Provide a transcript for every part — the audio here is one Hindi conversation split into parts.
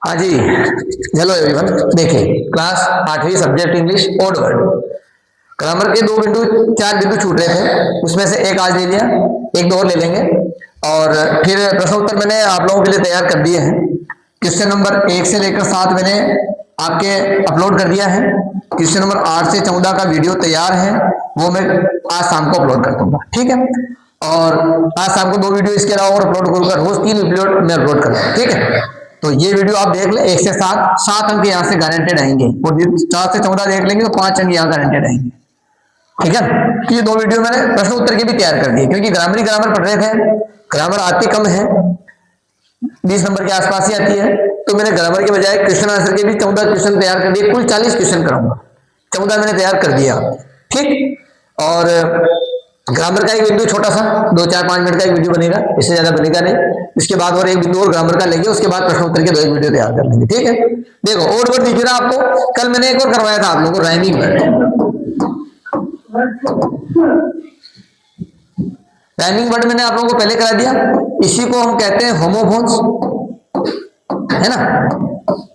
हाँ जी, हेलो एवरीवन। देखिए, क्लास 8वीं subject English odd word grammar के चार बिंदु छूट रहे थे, उसमें से एक आज ले लिया, एक दो और ले लेंगे। और फिर प्रश्न उत्तर मैंने आप लोगों के लिए तैयार कर दिए हैं। क्वेश्चन नंबर 1 से लेकर 7 मैंने आपके अपलोड कर दिया है। क्वेश्चन नंबर 8 से 14 का वीडियो तैयार है, वो मैं आज शाम को अपलोड कर दूंगा, ठीक है। और आज शाम को 2 वीडियो इसके अलावा और अपलोड करूंगा, रोज 3 वीडियो मैं अपलोड करूंगा, ठीक है। तो ये वीडियो आप देख लें, 1 से 7 अंक यहाँ से गारंटेड आएंगे, और 4 से 14 देख लेंगे तो 5 अंक यहाँ गारंटेड आएंगे, ठीक है। तो ये 2 वीडियो मैंने प्रश्न उत्तर के भी तैयार कर दिए, क्योंकि ग्रामर पढ़ रहे थे, ग्रामर आती कम है, 20 नंबर के आसपास ही आती है। तो मैंने ग्रामर के बजाय क्वेश्चन आंसर के भी 14 क्वेश्चन तैयार कर दिए, कुल 40 क्वेश्चन कराऊंगा, 14 मैंने तैयार कर दिया, ठीक। और ग्रामर का एक बिंदु छोटा सा 2-4-5 मिनट का एक वीडियो बनेगा, इससे ज्यादा बनेगा नहीं। इसके बाद और एक बिंदु और ग्रामर का लेंगे, उसके बाद प्रश्न उत्तर के 2 वीडियो तैयार कर लेंगे, ठीक है। देखो, ओड वर्ड दिख रहा आपको, कल मैंने एक और करवाया था आप लोगों को, राइमिंग वर्ड। राइमिंग वर्ड मैंने आप लोगों को पहले करा दिया, इसी को हम कहते हैं होमोफोन्स, है ना।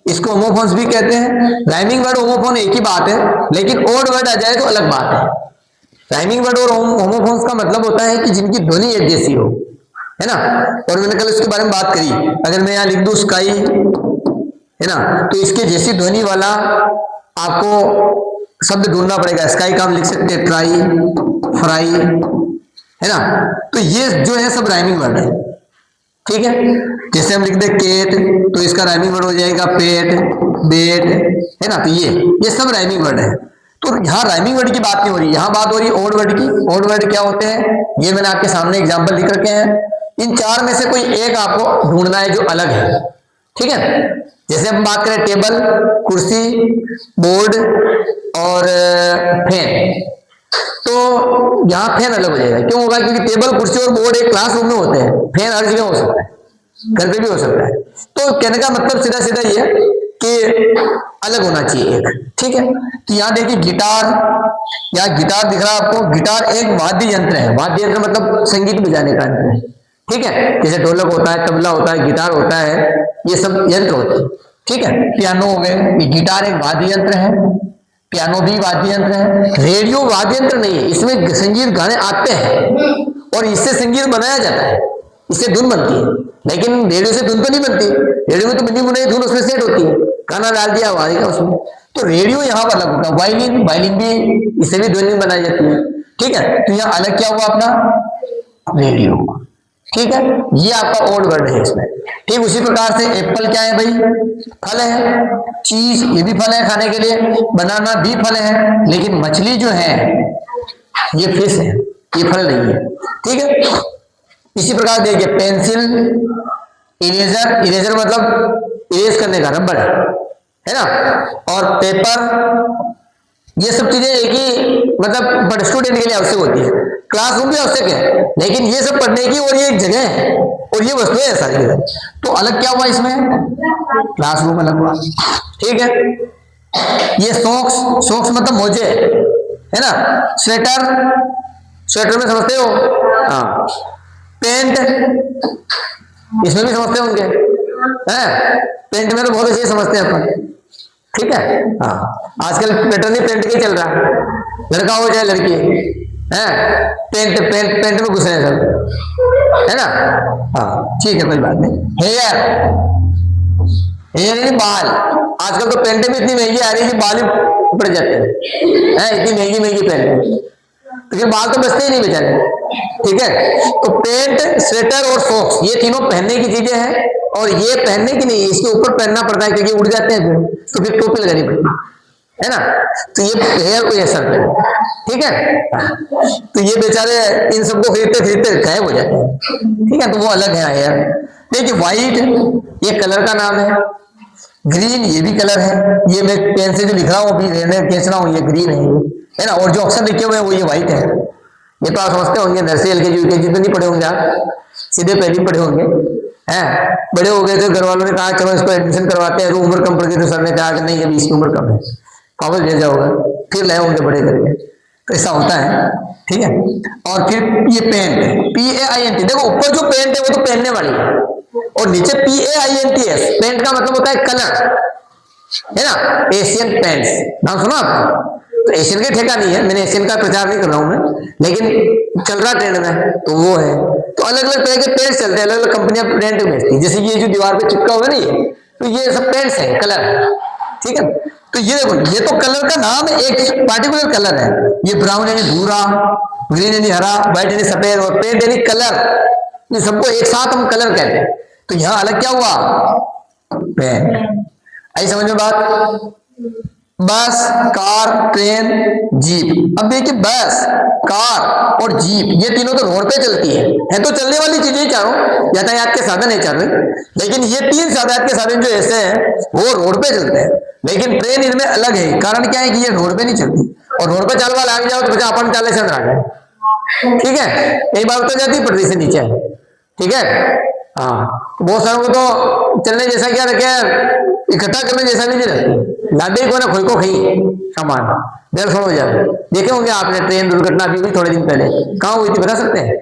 इसको होमोफोन्स भी कहते हैं। राइमिंग वर्ड होमोफोन एक ही बात है, लेकिन ओड वर्ड आ जाए तो अलग बात है। राइमिंग वर्ड और होमोफोन्स का मतलब होता है कि जिनकी ध्वनि एक जैसी हो, है ना। और मैंने कल इसके बारे में बात करी, अगर मैं यहां लिख दूं स्काई, है ना, तो इसके जैसी ध्वनि वाला आपको शब्द ढूंढना पड़ेगा। स्काई का हम लिख सकते हैं ट्राई, फ्राई, है ना। तो ये जो है सब राइमिंग वर्ड है, ठीक है। जैसे हम लिख दे केट, तो इसका राइमिंग वर्ड हो जाएगा पेट, बेट, है ना। तो ये सब राइमिंग वर्ड है। तो यहाँ राइमिंग वर्ड की बात नहीं हो रही, यहाँ बात हो रही है ओड वर्ड की। ओड वर्ड क्या होते हैं, ये मैंने आपके सामने एग्जांपल लिख रखे हैं। इन 4 में से कोई एक आपको ढूंढना है जो अलग है, ठीक है। जैसे हम बात करें टेबल, कुर्सी, बोर्ड और फैन, तो यहाँ फैन अलग हो जाएगा। क्यों होगा? क्योंकि टेबल, कुर्सी और बोर्ड एक क्लासरूम में होते हैं, फैन हर जगह हो सकता है, घर पे भी हो सकता है। तो कहने का मतलब सीधा सीधा ये है कि अलग होना चाहिए एक, ठीक है। तो यहाँ देखिए गिटार, यहाँ गिटार दिख रहा है आपको। गिटार एक वाद्य यंत्र है, वाद्य यंत्र मतलब संगीत बजाने का यंत्र है, ठीक है। जैसे ढोलक होता है, तबला होता है, गिटार होता है, ये सब यंत्र होते हैं, ठीक है। पियानो हो गए, ये गिटार एक वाद्य यंत्र है, पियानो भी वाद्य यंत्र है। रेडियो वाद्य यंत्र नहीं है, इसमें संगीत गाने आते हैं और इससे संगीत बनाया जाता है, इससे धुन बनती है। लेकिन रेडियो से धुन तो नहीं बनती, रेडियो में तो बनी बुनाई धुन उसमें सेट होती है, गाना डाल दिया आवाज का उसमें। तो रेडियो यहाँ पर अलग होगा। वायलिन, वायलिन भी, इससे भी ध्वनि बनाई जाती है, ठीक है। तो यहाँ अलग क्या हुआ अपना रेडियो, ठीक है। ये आपका ओल्ड वर्ड है इसमें, ठीक। उसी प्रकार से एप्पल क्या है भाई? फल है। चीज, ये भी फल है खाने के लिए। बनाना भी फल है, लेकिन मछली जो है ये फिश है, ये फल नहीं है, ठीक है। इसी प्रकार देखिए पेंसिल, इरेजर, इरेजर मतलब इरेज करने का रबर है ना। और पेपर, ये सब चीजें एक ही मतलब स्टूडेंट के लिए आवश्यक होती है, क्लासरूम भी आवश्यक है, लेकिन ये सब पढ़ने की और ये एक जगह है और ये वस्तुएं है सारी जगह। तो अलग क्या हुआ इसमें? क्लासरूम अलग हुआ, ठीक है। ये सॉक्स, सॉक्स मतलब मोजे, है ना। स्वेटर, स्वेटर में समझते हो, हाँ। पेंट, इसमें भी समझते होंगे, हैं? पेंट में तो बहुत अच्छे समझते हैं अपन, ठीक है। हाँ, आजकल पैटर्न ही पेंट का चल रहा है, लड़का हो चाहे लड़की है, पेंट पेंट पेंट में घुस रहे हैं सब, है ना। हाँ, ठीक है, कोई बात नहीं। हेयर, हेयर यानी बाल। आजकल तो पेंटें भी इतनी महंगी आ रही है कि बाल ही पड़ जाते हैं, इतनी महंगी महंगी पेंट, तो बाल तो बचते ही नहीं बेचारे, ठीक है। तो पेंट, स्वेटर और सॉक्स, ये तीनों पहनने की चीजें हैं। और ये पहनने की नहीं, इसके ऊपर पहनना पड़ता है, क्योंकि उड़ जाते हैं तो फिर टोपी लगानी पड़ती है ना। तो ये हेयर को ये सर पे, ठीक है। तो ये बेचारे इन सबको खरीदते खरीदते गायब हो जाते हैं, ठीक है। तो वो अलग है हेयर। देखिए व्हाइट, ये कलर का नाम है। ग्रीन, ये भी कलर है। ये मैं पेन से जो लिख रहा हूँ, अभी खींच रहा हूँ, ये ग्रीन है ना। और जो अक्षर लिखे हुए हैं वो ये व्हाइट है। ये तो आप समझते होंगे, नर्सरी एलकेजी यूकेजी तो नहीं पढ़े होंगे आप, सीधे पहले पढ़े होंगे, हैं। बड़े हो गए तो घर वालों ने कहा चलो इसको एडमिशन करवाते हैं, उम्र कम पड़ गई तो सर ने कहा कि नहीं अभी इसकी उम्र कम है, कागज भेजा होगा, फिर लाए होंगे बड़े करके। तो ऐसा होता है, ठीक है। और फिर ये पेंट, PAINT, देखो ऊपर जो पेंट है वो तो पहनने वाली है, और नीचे PAINTS, पेंट का मतलब होता है कलर, है ना, एशियन पेंट्स, नाम सुना आपने? तो एशियन का ठेका नहीं है, मैंने एशियन का प्रचार नहीं कर रहा हूं मैं, लेकिन चल रहा ट्रेंड में तो वो है। तो अलग अलग तरह के पेंट्स चलते हैं, अलग अलग कंपनियां पेंट बेचती है, जैसे ये जो दीवार पे चिपका हुआ है ना, तो ये सब पेंट्स है, कलर, ठीक है। तो ये देखो, ये तो कलर का नाम है, एक पार्टिकुलर कलर है, ये ब्राउन यानी भूरा, ग्रीन यानी हरा, व्हाइट यानी सफेद, और पेंट यानी कलर, ये सबको एक साथ हम कलर कहते हैं। तो यहां अलग क्या हुआ, पेंट। आई समझ में बात? बस, कार, ट्रेन, जीप। अब देखिए बस, कार और जीप ये तीनों तो रोड पे चलती है तो चलने वाली चीजें चारों, यातायात के साधन है चारों, लेकिन ये तीन यातायात के साधन जो ऐसे हैं वो रोड पे चलते हैं, लेकिन ट्रेन इनमें अलग है। कारण क्या है कि ये रोड पे नहीं चलती, और रोड पे चलवा लाग जाओ तो बचा अपन चाले चंद रहा, ठीक है, एक बार उतर जाती पटरी से नीचे, ठीक है। हाँ, बहुत सारों को तो चलने जैसा क्या रखे, इकट्ठा करने जैसा भी नहीं रहती, लादे को ना खोई को खाई सामान देर हो जाए। देखे होंगे आपने, ट्रेन दुर्घटना भी हुई थोड़े दिन पहले, कहाँ हुई थी बता सकते हैं?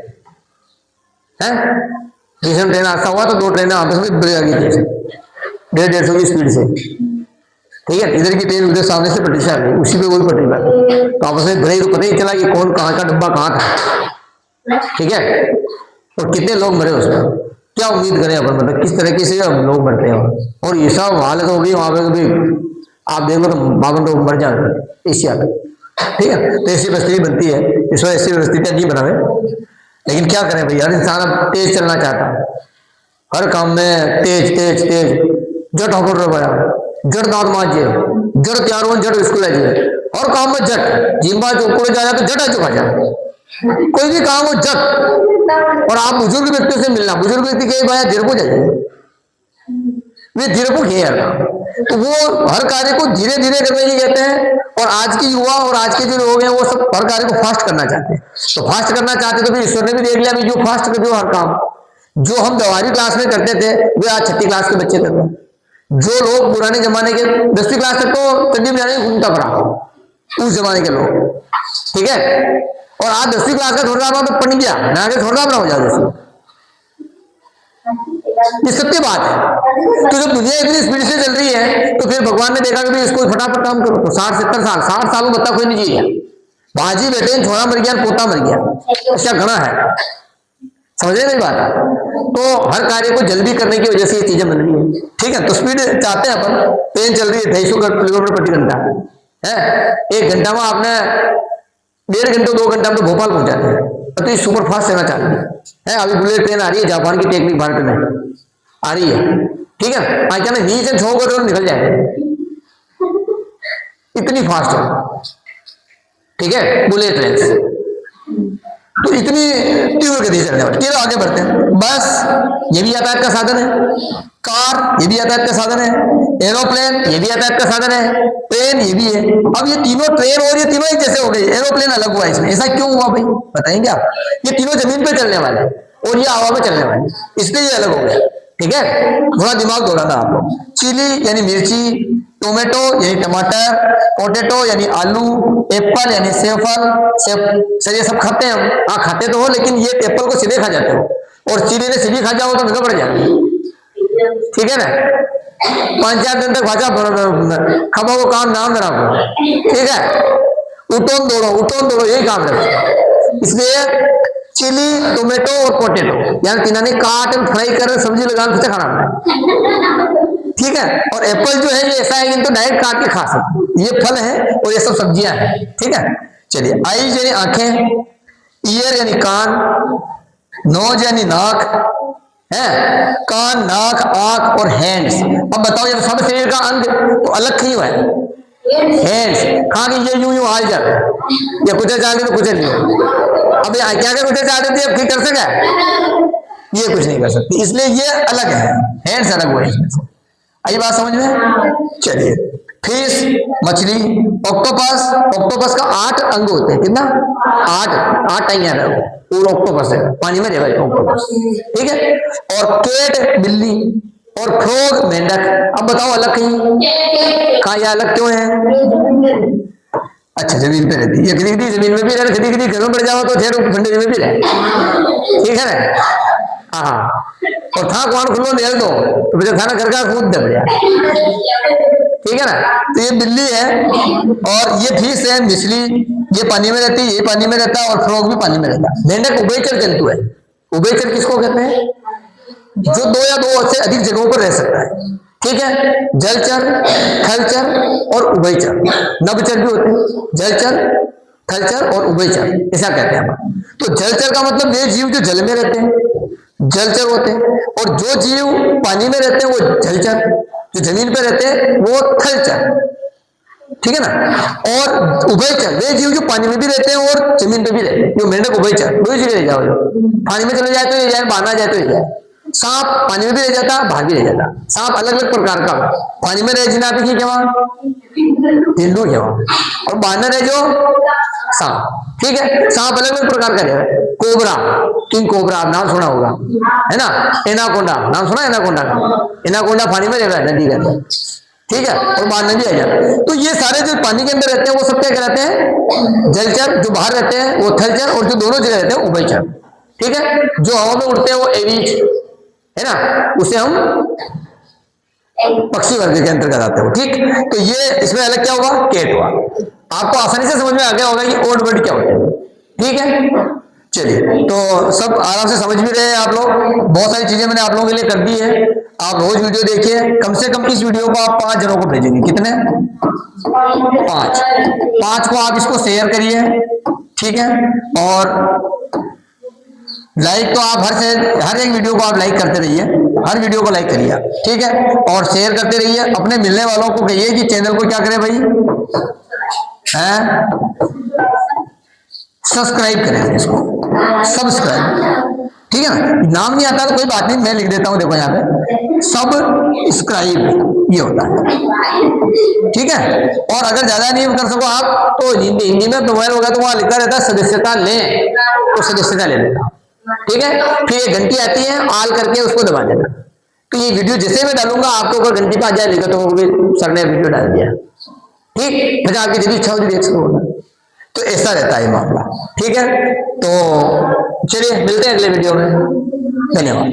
भीषण ट्रेन हादसा हुआ, तो दो ट्रेनें आपस में भिड़ गई थी 150 की स्पीड से, ठीक है। इधर की ट्रेन उधर सामने से पटरी से आ गई, उसी पे वही पटरी पर, तो आपस में भिड़े, तो पता ही चला कि कौन कहाँ का डब्बा कहाँ था, ठीक है। और कितने लोग मरे उसमें, क्या उम्मीद करें अपन, मतलब किस तरीके से लोग मरते हैं, और ये सब हालत हो गई वहां पे भी, आप देख लो तो बावन लोग मर जाते एशिया में, ठीक है। तो ऐसी परिस्थिति बनती है, इस वजह ऐसी परिस्थितियां नहीं बनावे, लेकिन क्या करें भैया, इंसान अब तेज चलना चाहता है, हर काम में तेज तेज तेज, जट होकर रहा, जट दांत मांझिए, जट तैयार हो, जट स्कूल आइए, और काम में जट, जिम्बा चौकड़े जाए तो जट आ चुका जाए, कोई भी काम हो जट। और आप बुजुर्ग व्यक्ति से मिलना, बुजुर्ग व्यक्ति के भाई धीरे को जाइए, वे धीरे को यार, तो वो हर कार्य को धीरे धीरे करने की कहते हैं। और आज की युवा और आज के जो लोग हैं वो सब हर कार्य को फास्ट करना चाहते हैं, तो फास्ट करना चाहते तो फिर ईश्वर ने भी देख लिया, जो फास्ट कर दो हर काम, जो हम 12वीं क्लास में करते थे वे आज 6ठी क्लास के बच्चे कर रहे हैं। जो लोग पुराने जमाने के 10वीं क्लास तक तो चड्डी बजाने में घूमता पड़ा, उस जमाने के लोग, ठीक है। और आज 10वीं क्लास का थोड़ा तो पढ़ गया, मैं आगे थोड़ा हो जाए जैसे, ये सत्य बात है। तो जब दुनिया इतनी स्पीड से चल रही है तो फिर भगवान ने देखा कि इसको फटाफट काम करो, तो 60-70 साल, 60 साल में बता कोई नहीं चाहिए, बाजी बेटे छोड़ा मर गया, पोता मर गया, ऐसा घना है, समझ रहे मेरी बात? तो हर कार्य को जल्दी करने की वजह से ये चीजें बन रही है, ठीक है। तो स्पीड चाहते हैं अपन, ट्रेन चल रही है 250 किलोमीटर प्रति घंटा है, 1 घंटा में आपने 1.5 घंटे 2 घंटा में तो भोपाल पहुंच जाते हैं, तो ये सुपर फास्ट सेवा चालू है। अभी बुलेट ट्रेन आ रही है, जापान की टेक्निक भारत में आ रही है, ठीक है। आज क्या ना 20 से 6 को निकल जाए, इतनी फास्ट है, ठीक है, बुलेट ट्रेन। तो इतनी तीव्र गति से चलने वाली, तीव्र आगे बढ़ते हैं। बस ये भी यातायात का साधन है, कार ये भी यातायात का साधन है, एरोप्लेन ये भी यातायात का साधन है, ट्रेन ये भी है। अब ये तीनों ट्रेन और ये तीनों एक जैसे हो गए, एरोप्लेन अलग हुआ इसमें, ऐसा क्यों हुआ भाई बताएंगे आप? ये तीनों जमीन पे चलने वाले और ये हवा में चलने वाले, इसलिए ये अलग हो गया, ठीक है। थोड़ा दिमाग दौड़ाना आप लोग। चिली यानी मिर्ची, टोमेटो यानी टमाटर, पोटेटो यानी आलू, एप्पल यानी सेब, सर ये सब खाते हैं हम, हाँ खाते तो हो, लेकिन ये एप्पल को सीधे खा जाते हो, और चिली ने सीधी खा जाओ तो निकल पड़ जाए, ठीक है ना। 5-4 दिन तक भाषा खबा को काम नाम रखो, ठीक है, उठोन दौड़ो यही काम रखो। इसलिए चिली, टोमेटो और पोटेटो यानी तीनों ने काट और फ्राई कर सब्जी लगा के खाना है, ठीक है। और एप्पल जो है ये ऐसा है कि इनको डायरेक्ट काट के खा सकते, ये फल है और ये सब सब्जियां हैं, ठीक है। चलिए, आईज यानी आंखें, ईयर यानी कान, नोज यानी नाक है, कान, नाक, आंख और हैंड्स। अब बताओ ये सब शरीर का अंग तो अलग क्यों है? हैंड्स, खा के ये यूं हाल जाते हैं, या कुछ चाहते तो कुछ नहीं हो। अब क्या क्या कुछ चाहते थे, अब कर सके? ये कुछ नहीं कर सकती, इसलिए ये अलग है, हैंड्स अलग हुए इसमें से। आई बात समझ में? चलिए, फिश मछली, ऑक्टोपस का 8 अंग होते हैं, कितना? 8 टाइम याद है, पूरा ऑक्टोपस है, पानी में रहेगा ऑक्टोपस, ठीक है। और केट बिल्ली, और फ्रॉग मेंढक। अब बताओ अलग कहीं कहा, यह अलग क्यों है? अच्छा, जमीन पे रहती है, कभी जमीन में भी रहे, कभी घर में पड़ जाओ तो ठहर ठंडे में भी रहे, ठीक है ना। हाँ, और था कौन खुलो देर दो तो मुझे खाना घर का कूद दे बढ़िया, ठीक है ना। तो ये बिल्ली है और ये फिश है मछली, ये पानी में रहती है, ये पानी में रहता है और फ्रॉग भी पानी में रहता है। मेंढक उभयचर जंतु है। उभयचर किसको कहते हैं? जो दो या दो से अधिक जगहों पर रह सकता है, ठीक है। जलचर, थलचर और उभयचर, नभचर भी होते हैं, जलचर, थलचर और उभयचर, ऐसा कहते हैं हम। तो जलचर का मतलब वे जीव जो जल में रहते हैं, जलचर होते हैं, और जो जीव पानी में रहते हैं वो जलचर, जो जमीन पर रहते हैं वो थलचर, ठीक है ना। और उभयचर वे जीव जो पानी में भी रहते हैं और जमीन पे भी रहते हैं, जो मेंढक उभयचर, दो ही जगह रह जाओ, पानी में चले जाए तो ये जाए, बाहर ना जाए तो ये जाए। सांप पानी में भी रह जाता, बाहर भी रह जाता। सांप अलग अलग प्रकार का, पानी में रह जिना की क्या तेंदू क्या, और बाहर रह जो सांप, ठीक है। सांप अलग अलग प्रकार का है। कोबरा, किंग कोबरा आप नाम सुना होगा, है ना। एनाकोंडा नाम सुना, एनाकोंडा का, एनाकोंडा पानी में रह रहा है, नदी के अंदर, ठीक है, और बाहर नदी आ जाता। तो ये सारे जो पानी के अंदर रहते हैं वो सब क्या कहलाते हैं? जलचर। जो बाहर रहते हैं वो थलचर, और जो दोनों जगह रहते हैं उभयचर, ठीक है। जो हवा में उड़ते हैं वो एवीज है ना, उसे हम पक्षी वर्ग के अंतर्गत आते हो, ठीक। तो ये इसमें अलग क्या होगा? केट हुआ। आपको आसानी से समझ में आ गया होगा कि ओड वर्ड क्या होते हैं, ठीक है। चलिए, तो सब आराम से समझ भी रहे हैं आप लोग। बहुत सारी चीजें मैंने आप लोगों के लिए कर दी है। आप रोज वीडियो देखिए, कम से कम इस वीडियो को आप 5 जनों को भेजेंगे। कितने? 5 को आप इसको शेयर करिए, ठीक है। और लाइक तो आप हर एक वीडियो को आप लाइक करते रहिए, हर वीडियो को लाइक करिए, ठीक है। और शेयर करते रहिए। अपने मिलने वालों को कहिए कि चैनल को क्या करें भाई, सब्सक्राइब करें इसको, सब्सक्राइब, ठीक है ना। नाम नहीं आता तो कोई बात नहीं, मैं लिख देता हूं, देखो यहाँ पे सब्सक्राइब ये होता है, ठीक है। और अगर ज्यादा नहीं कर सको आप तो हिंदी में मोबाइल होगा तो वहां लिखा रहता है सदस्यता लें, तो सदस्यता ले लेना, ठीक है। फिर ये घंटी आती है, आल करके उसको दबा देना। तो ये वीडियो जैसे मैं डालूंगा आपको अगर घंटी पे आ जाए लिखा तो सर ने वीडियो डाल दिया, ठीक। फिर आपकी जब इच्छा होगी देख सकोगे। तो ऐसा रहता है मामला, ठीक है। तो चलिए मिलते हैं अगले वीडियो में, धन्यवाद।